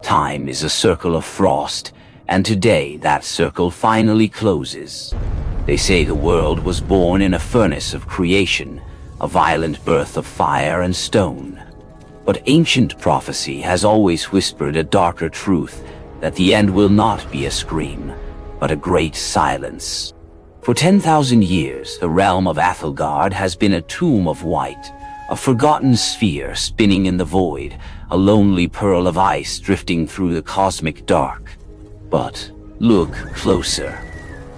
Time is a circle of frost, and today that circle finally closes. They say the world was born in a furnace of creation, a violent birth of fire and stone. But ancient prophecy has always whispered a darker truth, that the end will not be a scream, but a great silence. For 10,000 years, the realm of Aethelgard has been a tomb of white, a forgotten sphere spinning in the void, a lonely pearl of ice drifting through the cosmic dark. But look closer.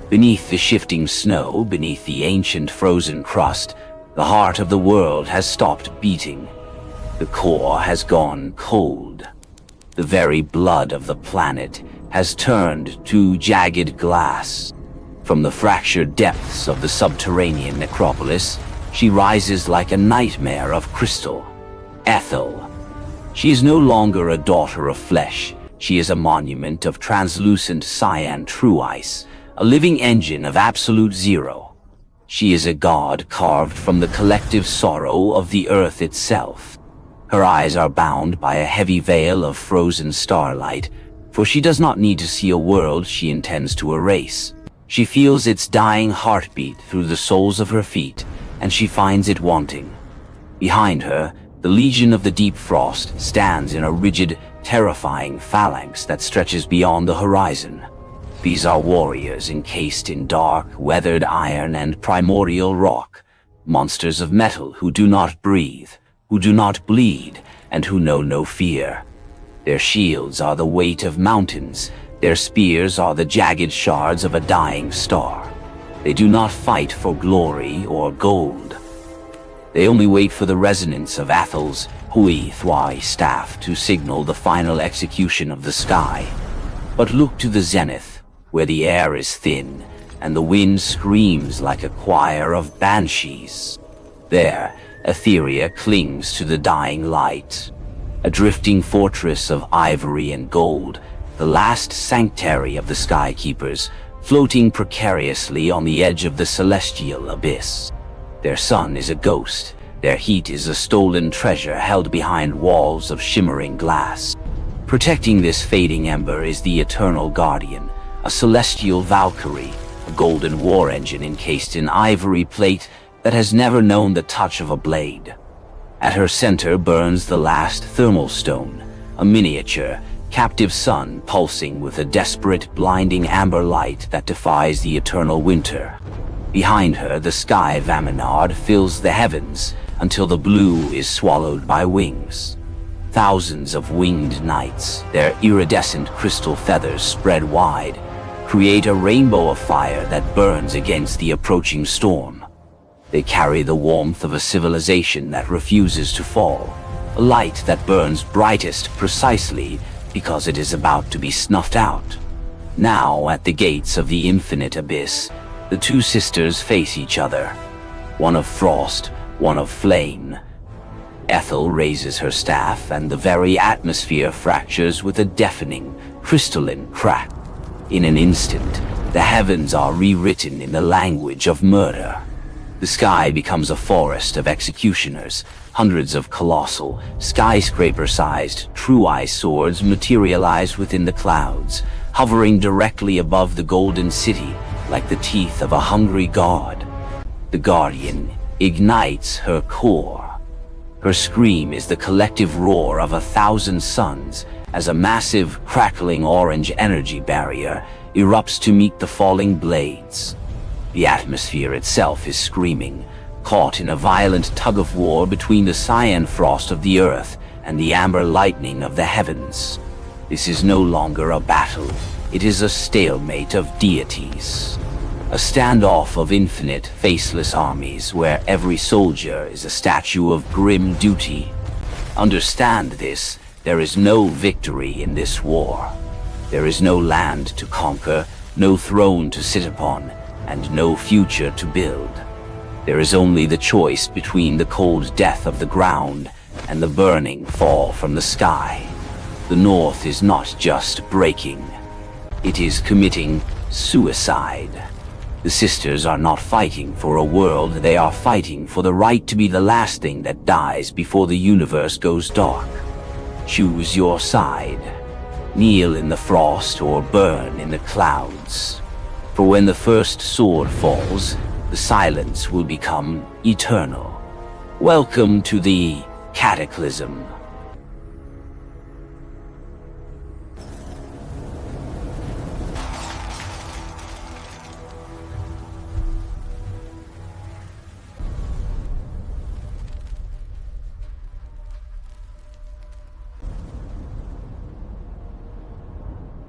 Beneath the shifting snow, beneath the ancient frozen crust, the heart of the world has stopped beating. The core has gone cold. The very blood of the planet has turned to jagged glass. From the fractured depths of the subterranean necropolis, she rises like a nightmare of crystal. Aethel. She is no longer a daughter of flesh. She is a monument of translucent Cyan True-Ice, a living engine of absolute zero. She is a god carved from the collective sorrow of the earth itself. Her eyes are bound by a heavy veil of frozen starlight, for she does not need to see a world she intends to erase. She feels its dying heartbeat through the soles of her feet, and she finds it wanting. Behind her, the Legion of the Deep Frost stands in a rigid, terrifying phalanx that stretches beyond the horizon. These are warriors encased in dark, weathered iron and primordial rock, monsters of metal who do not breathe, who do not bleed, and who know no fear. Their shields are the weight of mountains, their spears are the jagged shards of a dying star. They do not fight for glory or gold. They only wait for the resonance of Aethel's Hui-Thwai staff to signal the final execution of the sky. But look to the zenith, where the air is thin, and the wind screams like a choir of banshees. There, Aetheria clings to the dying light. A drifting fortress of ivory and gold, the last sanctuary of the Skykeepers, floating precariously on the edge of the celestial abyss. Their sun is a ghost, their heat is a stolen treasure held behind walls of shimmering glass. Protecting this fading ember is the Eternal Guardian, a celestial Valkyrie, a golden war engine encased in ivory plate that has never known the touch of a blade. At her center burns the last thermal stone, a miniature, captive sun pulsing with a desperate, blinding amber light that defies the eternal winter. Behind her, the Sky-Vanguard fills the heavens until the blue is swallowed by wings. Thousands of winged knights, their iridescent crystal feathers spread wide, create a rainbow of fire that burns against the approaching storm. They carry the warmth of a civilization that refuses to fall, a light that burns brightest precisely because it is about to be snuffed out. Now, at the gates of the infinite abyss, the two sisters face each other, one of frost, one of flame. Aethel raises her staff, and the very atmosphere fractures with a deafening, crystalline crack. In an instant, the heavens are rewritten in the language of murder. The sky becomes a forest of executioners. Hundreds of colossal, skyscraper-sized, True-Ice swords materialize within the clouds, hovering directly above the golden city like the teeth of a hungry god. The Guardian ignites her core. Her scream is the collective roar of 1,000 suns as a massive, crackling orange energy barrier erupts to meet the falling blades. The atmosphere itself is screaming, caught in a violent tug-of-war between the cyan frost of the earth and the amber lightning of the heavens. This is no longer a battle, it is a stalemate of deities. A standoff of infinite, faceless armies where every soldier is a statue of grim duty. Understand this, there is no victory in this war. There is no land to conquer, no throne to sit upon, and no future to build. There is only the choice between the cold death of the ground and the burning fall from the sky. The North is not just breaking, it is committing suicide. The sisters are not fighting for a world, they are fighting for the right to be the last thing that dies before the universe goes dark. Choose your side. kneel in the frost or burn in the clouds. For when the first sword falls, the silence will become eternal. Welcome to the Cataclysm